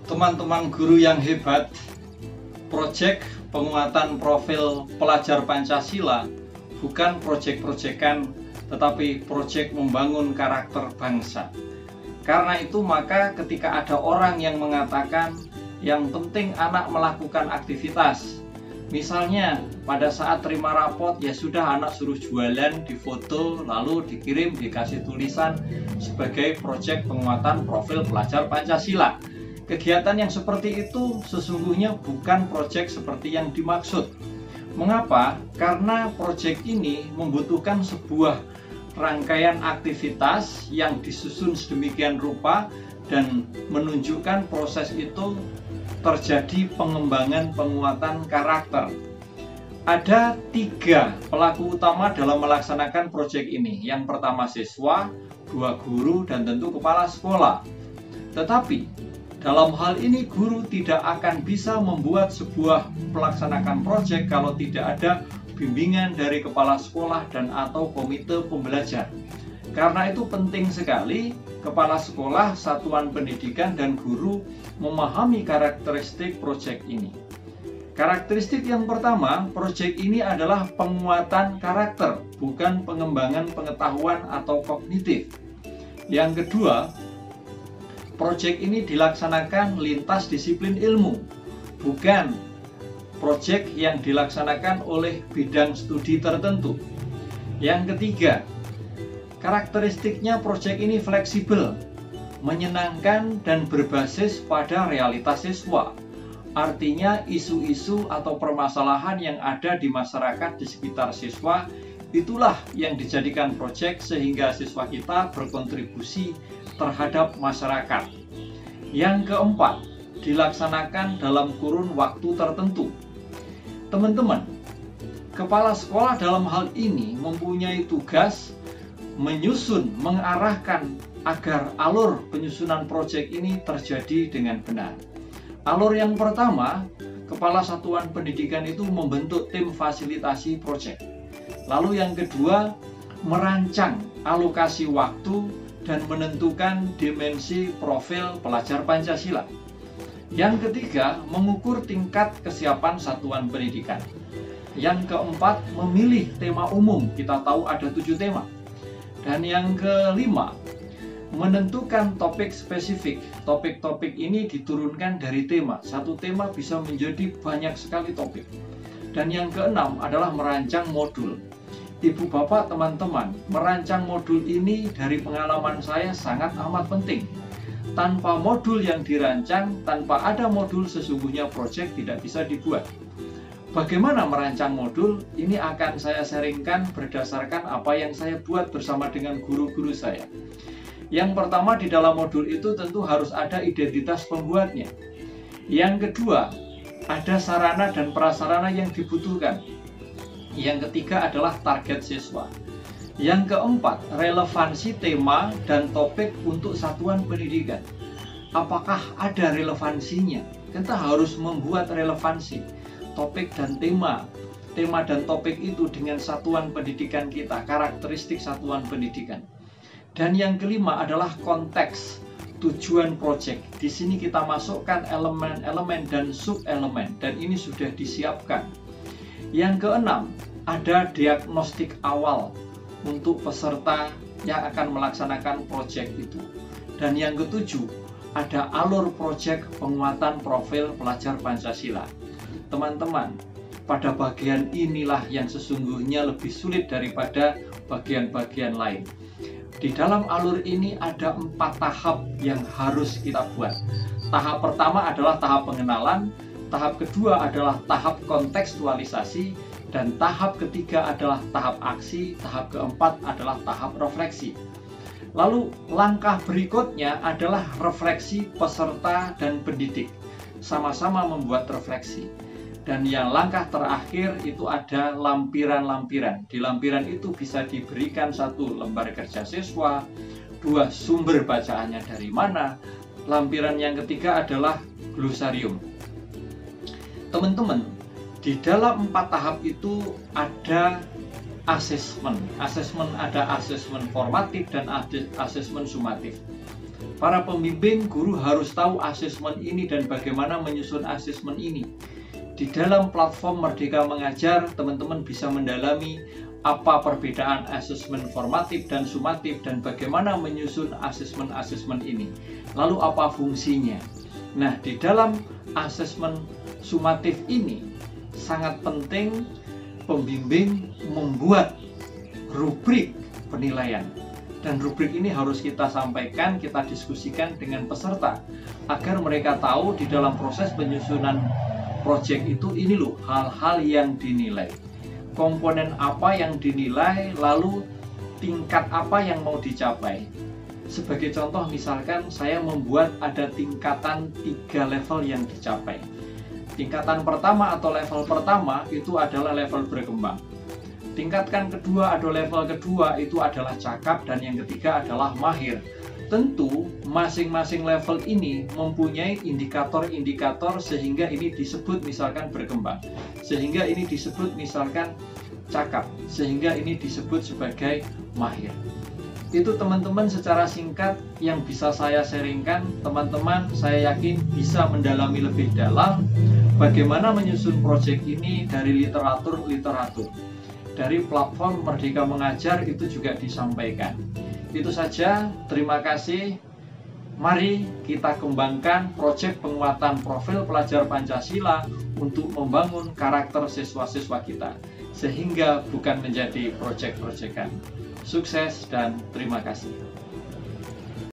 Teman-teman guru yang hebat, proyek penguatan profil pelajar Pancasila bukan proyek-proyekan, tetapi proyek membangun karakter bangsa. Karena itu maka ketika ada orang yang mengatakan yang penting anak melakukan aktivitas, misalnya pada saat terima rapot ya sudah anak suruh jualan, difoto lalu dikirim, dikasih tulisan sebagai proyek penguatan profil pelajar Pancasila. Kegiatan yang seperti itu sesungguhnya bukan proyek seperti yang dimaksud. Mengapa? Karena proyek ini membutuhkan sebuah rangkaian aktivitas yang disusun sedemikian rupa dan menunjukkan proses itu terjadi pengembangan penguatan karakter. Ada 3 pelaku utama dalam melaksanakan proyek ini. Yang pertama siswa, 2 guru, dan tentu kepala sekolah. Tetapi dalam hal ini guru tidak akan bisa membuat sebuah melaksanakan proyek kalau tidak ada bimbingan dari kepala sekolah dan atau komite pembelajar. Karena itu penting sekali kepala sekolah, satuan pendidikan, dan guru memahami karakteristik proyek ini. Karakteristik yang pertama, proyek ini adalah penguatan karakter, bukan pengembangan pengetahuan atau kognitif. Yang kedua, proyek ini dilaksanakan lintas disiplin ilmu, bukan proyek yang dilaksanakan oleh bidang studi tertentu. Yang ketiga, karakteristiknya proyek ini fleksibel, menyenangkan, dan berbasis pada realitas siswa. Artinya isu-isu atau permasalahan yang ada di masyarakat di sekitar siswa itulah yang dijadikan proyek sehingga siswa kita berkontribusi terhadap masyarakat. Yang keempat, dilaksanakan dalam kurun waktu tertentu. Teman-teman, kepala sekolah dalam hal ini mempunyai tugas menyusun, mengarahkan agar alur penyusunan proyek ini terjadi dengan benar. Alur yang pertama, kepala satuan pendidikan itu membentuk tim fasilitasi proyek. Lalu yang kedua, merancang alokasi waktu dan menentukan dimensi profil pelajar Pancasila. Yang ketiga, mengukur tingkat kesiapan satuan pendidikan. Yang keempat, memilih tema umum. Kita tahu ada 7 tema. Dan yang kelima, menentukan topik spesifik. Topik-topik ini diturunkan dari tema. Satu tema bisa menjadi banyak sekali topik. Dan yang keenam adalah merancang modul. Ibu bapak, teman-teman, merancang modul ini dari pengalaman saya sangat amat penting. Tanpa modul yang dirancang, tanpa ada modul sesungguhnya proyek tidak bisa dibuat. Bagaimana merancang modul? Ini akan saya sharingkan berdasarkan apa yang saya buat bersama dengan guru-guru saya. Yang pertama, di dalam modul itu tentu harus ada identitas pembuatnya. Yang kedua, ada sarana dan prasarana yang dibutuhkan. Yang ketiga adalah target siswa. Yang keempat, relevansi tema dan topik untuk satuan pendidikan. Apakah ada relevansinya? Kita harus membuat relevansi topik dan tema. Tema dan topik itu dengan satuan pendidikan kita, karakteristik satuan pendidikan. Dan yang kelima adalah konteks, tujuan proyek. Di sini kita masukkan elemen-elemen dan sub-elemen, dan ini sudah disiapkan. Yang keenam, ada diagnostik awal untuk peserta yang akan melaksanakan proyek itu. Dan yang ketujuh, ada alur proyek penguatan profil pelajar Pancasila. Teman-teman, pada bagian inilah yang sesungguhnya lebih sulit daripada bagian-bagian lain. Di dalam alur ini ada 4 tahap yang harus kita buat. Tahap pertama adalah tahap pengenalan, tahap kedua adalah tahap kontekstualisasi, dan tahap ketiga adalah tahap aksi, tahap keempat adalah tahap refleksi. Lalu langkah berikutnya adalah refleksi peserta dan pendidik. Sama-sama membuat refleksi. Dan yang langkah terakhir itu ada lampiran-lampiran. Di lampiran itu bisa diberikan 1 lembar kerja siswa, 2 sumber bacaannya dari mana. Lampiran yang ketiga adalah glosarium. Teman-teman, di dalam 4 tahap itu ada asesmen. Ada asesmen formatif dan asesmen sumatif. Para pembimbing guru harus tahu asesmen ini dan bagaimana menyusun asesmen ini. Di dalam platform Merdeka Mengajar, teman-teman bisa mendalami apa perbedaan asesmen formatif dan sumatif dan bagaimana menyusun asesmen-asesmen ini. Lalu apa fungsinya? Nah, di dalam asesmen sumatif ini sangat penting pembimbing membuat rubrik penilaian. Dan rubrik ini harus kita sampaikan, kita diskusikan dengan peserta agar mereka tahu di dalam proses penyusunan proyek itu ini loh hal-hal yang dinilai. Komponen apa yang dinilai, lalu tingkat apa yang mau dicapai. Sebagai contoh misalkan saya membuat ada tingkatan 3 level yang dicapai. Tingkatan pertama atau level pertama itu adalah level berkembang. Tingkatan kedua atau level kedua itu adalah cakap dan yang ketiga adalah mahir. Tentu masing-masing level ini mempunyai indikator-indikator sehingga ini disebut misalkan berkembang. Sehingga ini disebut misalkan cakap. Sehingga ini disebut sebagai mahir. Itu teman-teman secara singkat yang bisa saya sharingkan. Teman-teman saya yakin bisa mendalami lebih dalam bagaimana menyusun proyek ini dari literatur. Dari platform Merdeka Mengajar itu juga disampaikan. Itu saja, terima kasih. Mari kita kembangkan proyek penguatan profil pelajar Pancasila untuk membangun karakter siswa-siswa kita, sehingga bukan menjadi proyek-proyekan. Sukses dan terima kasih.